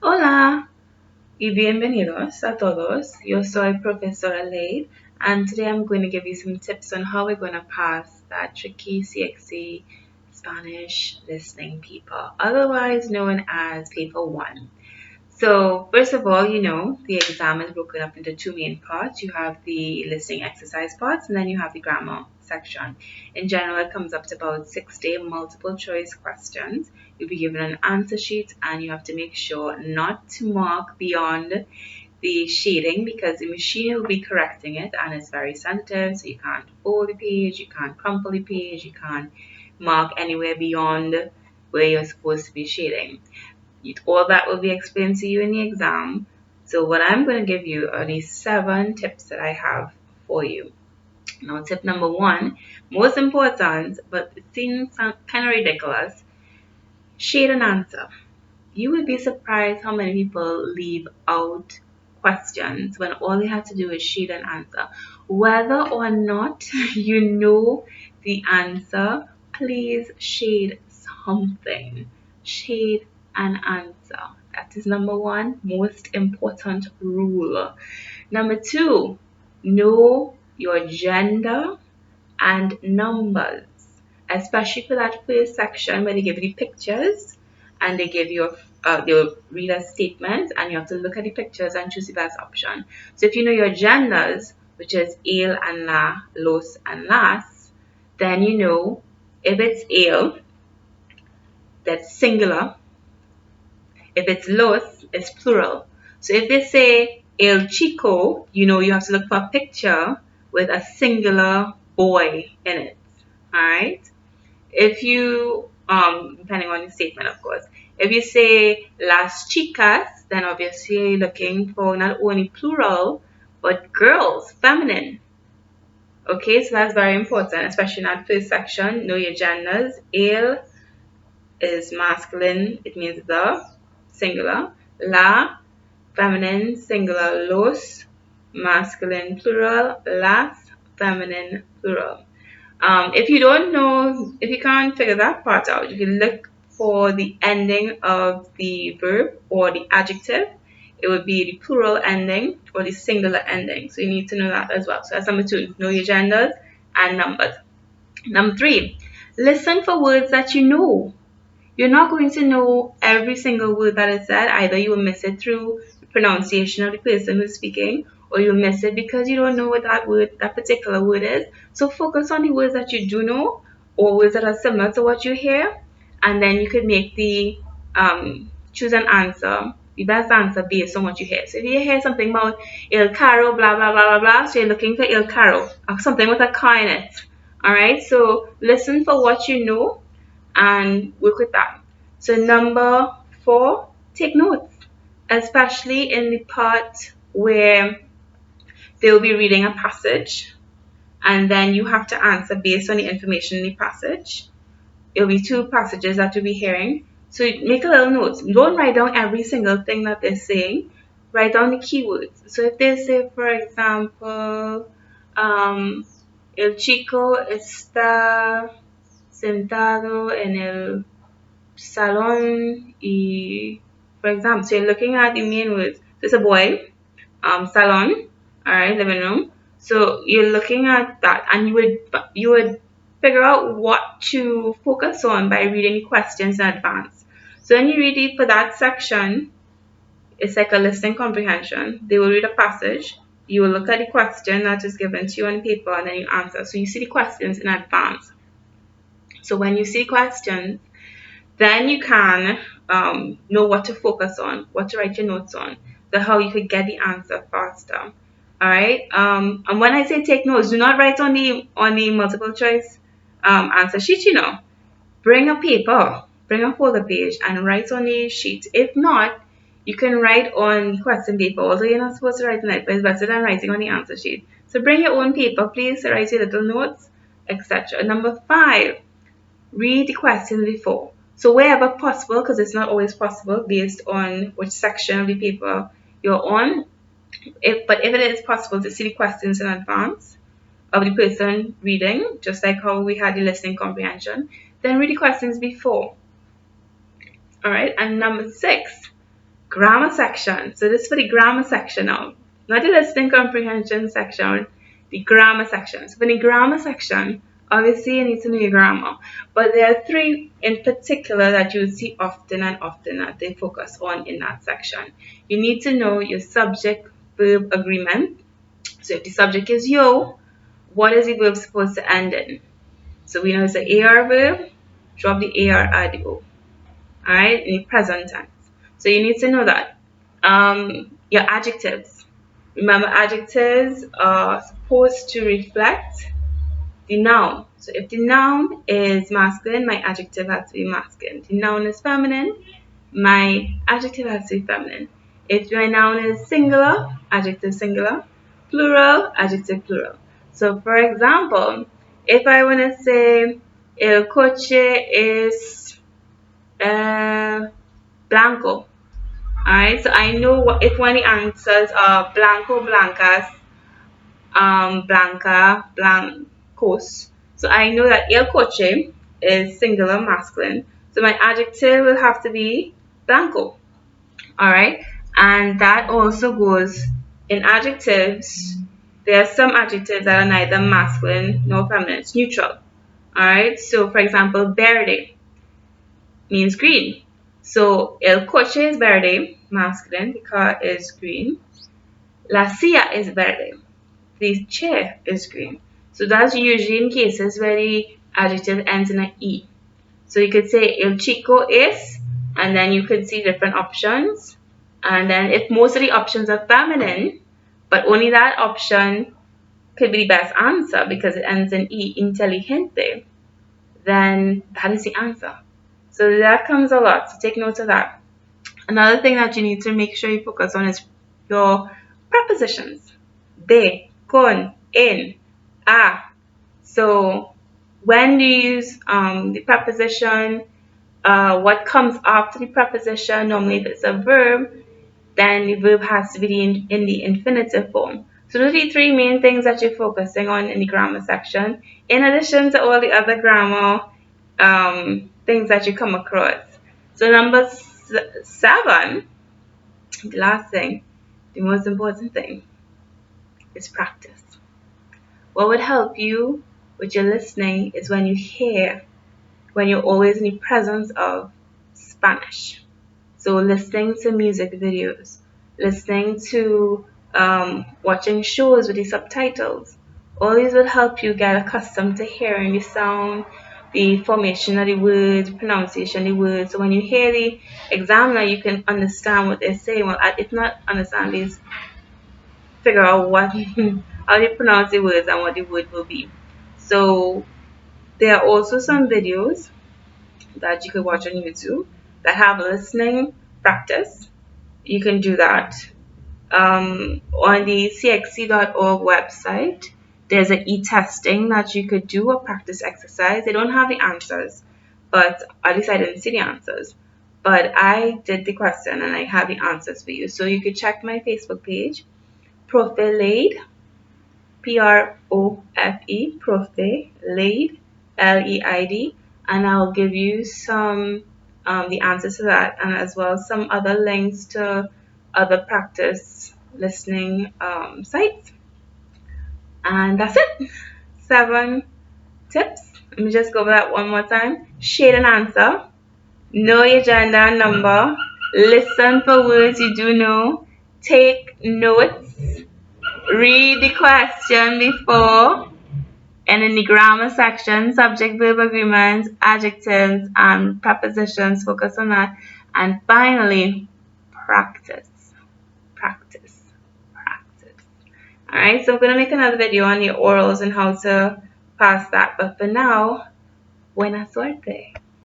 Hola y bienvenidos a todos. Yo soy Profesora Lade, and today I'm going to give you some tips on how we're going to pass that tricky CXC Spanish listening paper, otherwise known as Paper 1. So, first of all, the exam is broken up into two main parts. You have the listening exercise parts, and then you have the grammar section. In general, it comes up to about 60 multiple choice questions. You'll be given an answer sheet, and you have to make sure not to mark beyond the shading because the machine will be correcting it, and it's very sensitive, so you can't fold the page, you can't crumple the page, you can't mark anywhere beyond where you're supposed to be shading. All that will be explained to you in the exam. So what I'm going to give you are these 7 tips that I have for you. Now, tip number 1, most important, but it seems kind of ridiculous, shade an answer. You would be surprised how many people leave out questions when all they have to do is shade an answer. Whether or not you know the answer, please shade something. Shade an answer. That is number 1, most important rule. Number 2, know your gender and numbers, especially for that first section where they give you pictures and they give you they'll read a statement and you have to look at the pictures and choose the best option. So if you know your genders, which is él and la, los and las, then you know if it's él, that's singular. If it's los, it's plural. So if they say el chico, you know you have to look for a picture with a singular boy in it. Alright? If you, depending on the statement, of course, if you say las chicas, then obviously you're looking for not only plural, but girls, feminine. Okay, so that's very important, especially in that first section. Know your genders. El is masculine, it means the, singular. La, feminine, singular. Los, masculine, plural. Las, feminine, plural. If you don't know, if you can't figure that part out, you can look for the ending of the verb or the adjective. It would be the plural ending or the singular ending. So you need to know that as well. So that's number 2, know your genders and numbers. Number 3, listen for words that you know. You're not going to know every single word that is said. Either you will miss it through the pronunciation of the person who's speaking, or you'll miss it because you don't know what that particular word is. So focus on the words that you do know, or words that are similar to what you hear, and then you could make the choose an answer, the best answer based on what you hear. So if you hear something about el carro, blah blah blah blah blah, so you're looking for el carro, or something with a car in it. All right. So listen for what you know and work with that. So number 4, take notes, especially in the part where they'll be reading a passage and then you have to answer based on the information in the passage. It'll be 2 passages that you'll be hearing. So make a little notes. Don't write down every single thing that they're saying. Write down the keywords. So if they say, for example, el chico está sentado en el salón y, for example, so you're looking at the main words. So it's a boy, salon, all right, living room. So you're looking at that, and you would figure out what to focus on by reading the questions in advance. So when you read it for that section, it's like a listening comprehension. They will read a passage. You will look at the question that is given to you on paper, and then you answer. So you see the questions in advance. So when you see questions, then you can know what to focus on, what to write your notes on, so how you could get the answer faster. All right. And when I say take notes, do not write on the multiple choice answer sheet. Bring a paper, bring a folder page, and write on the sheet. If not, you can write on question paper. Although you're not supposed to write on it, but it's better than writing on the answer sheet. So bring your own paper, please, to write your little notes, etc. Number 5, read the question before. So wherever possible, because it's not always possible based on which section of the paper you're on, but if it is possible to see the questions in advance of the person reading, just like how we had the listening comprehension, then read the questions before. All right. And number 6, grammar section. So this is for the grammar section now, not the listening comprehension section, the grammar section. So for the grammar section, obviously you need to know your grammar, but there are three in particular that you will see often and often that they focus on in that section. You need to know your subject verb agreement. So if the subject is yo, what is the verb supposed to end in? So we know it's an AR verb, drop the AR, add the O. Alright, in the present tense. So you need to know that. Your adjectives. Remember, adjectives are supposed to reflect the noun. So if the noun is masculine, my adjective has to be masculine. If the noun is feminine, my adjective has to be feminine. If my noun is singular, adjective singular. Plural, adjective plural. So for example, if I want to say el coche es blanco. Alright, so I know if one of the answers are blanco, blancas, blanca, blancos. So I know that el coche is singular masculine. So my adjective will have to be blanco. Alright, and that also goes in adjectives. There are some adjectives that are neither masculine nor feminine. It's neutral. Alright, so for example, verde means green. So el coche is verde, masculine, the car is green. La silla is verde, the chair is green. So that's usually in cases where the adjective ends in an E. So you could say el chico es, and then you could see different options. And then if most of the options are feminine, but only that option could be the best answer because it ends in E, inteligente, then that is the answer. So that comes a lot, so take note of that. Another thing that you need to make sure you focus on is your prepositions. De, con, en, a. So when you use the preposition, what comes after the preposition, normally if it's a verb, then the verb has to be in the infinitive form. So those are the three main things that you're focusing on in the grammar section, in addition to all the other grammar things that you come across. So number 7, the last thing, the most important thing, is practice. What would help you with your listening is when you're always in the presence of Spanish. So listening to music videos, listening to watching shows with the subtitles, all these will help you get accustomed to hearing the sound, the formation of the words, pronunciation of the words. So when you hear the examiner, you can understand what they're saying. Well, if not understand, at least figure out what how they pronounce the words and what the word will be. So there are also some videos that you can watch on YouTube that have listening practice. You can do that. On the CXC.org website, there's an e-testing that you could do, a practice exercise. They don't have the answers, but at least I didn't see the answers. But I did the question and I have the answers for you. So you could check my Facebook page, Profe Laid, Profe, Profe Laid, Leid, and I'll give you some the answers to that, and as well as some other links to other practice listening sites. And that's it. 7 tips. Let me just go over that one more time. Shade and answer. Know your gender and number. Listen for words you do know. Take notes. Read the question before. And in the grammar section, subject, verb agreements, adjectives, and prepositions, focus on that. And finally, practice. Practice. Practice. Alright, so I'm going to make another video on the orals and how to pass that. But for now, buena suerte.